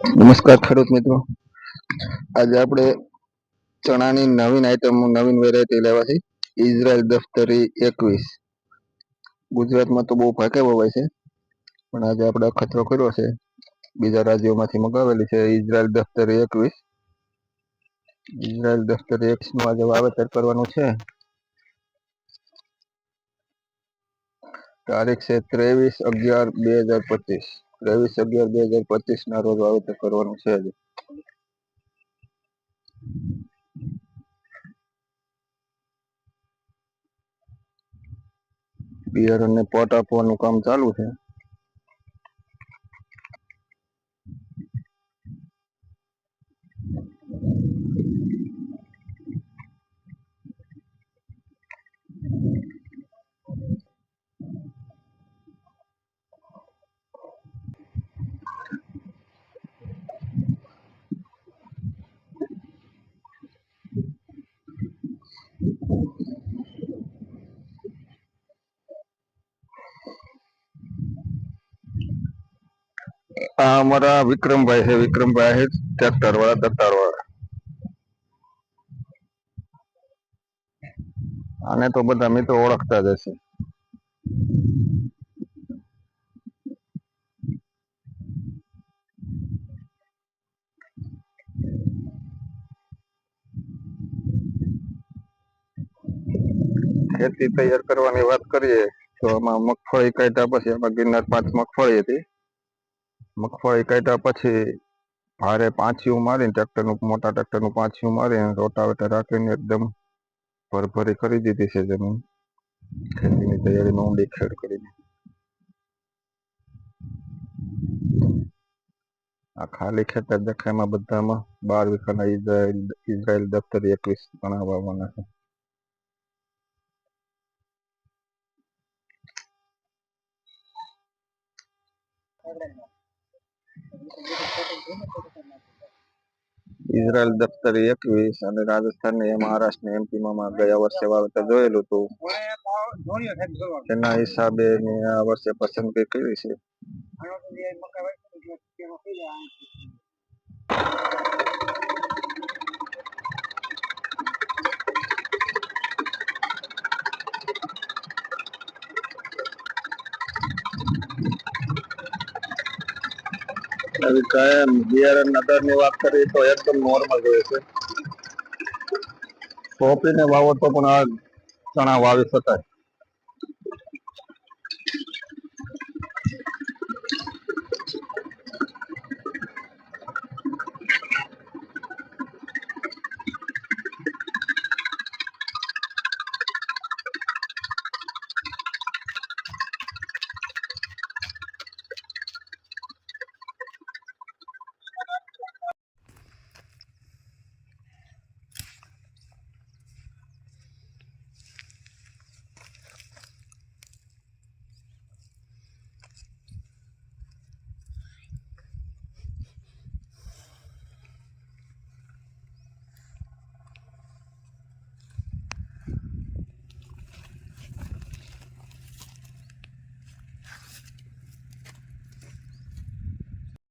નમસ્કાર ખેડૂત મિત્રો, આજે આપણે ચણાની નવીન આઈટમ નવીન વેરાયટી લેવાથી ઇઝરાયલ દફતરી 21 ગુજરાતમાં તો બહુ ભાગે વવાય છે, પણ આજે આપણે અખતરો કર્યો છે. બીજા રાજ્યોમાંથી મગાવેલી છે ઇઝરાયલ દફતરી 21. ઇઝરાયલ દફતરી 21 નું આજે વાવેતર કરવાનું છે. તારીખ છે 23/11/2025. 23/11/2025 ના રોજ વાવેતર કરવાનું છે. આજે બિયારણને પોટ આપવાનું કામ ચાલુ છે. આ અમારા વિક્રમભાઈ છે. વિક્રમભાઈ છે ટ્રેક્ટર વાળા, દતાર વાળા. આને તો બધા મિત્રો ઓળખતા જ હશે. ખેતી તૈયાર કરવાની વાત કરીએ તો આમાં મગફળી કાઢ્યા પછી, આમાં ગિરનાર 5 મગફળી હતી. મગફળી કાઢ્યા પછી ભારે પાંચિયું મારીને મોટા ટ્રેક્ટરનું પાંચિયું મારીને રોટાવેટર રાખીને એકદમ ભરભરી કરી દીધી છે જમીન. ખેતીની તૈયારીમાં ઊંડી ખેડ કરીને આ ખાલી ખેતર દેખાય, એમાં બધામાં 12 વીઘાના ઇઝરાયલ દફતરી 21 ચણા વાવવાના છે. ઇઝરાયલ દફતરી 21 અને રાજસ્થાન ને મહારાષ્ટ્ર ને એમપીમાં ગયા વર્ષે વાવેતર જોયેલું હતું. એના હિસાબે મેં આ વર્ષે પસંદગી કરી છે. બિયારણના દરની વાત કરીએ તો એકદમ નોર્મલ હોય છે. સોંપીને વાવો તો પણ આ ચણા વાવી શકાય.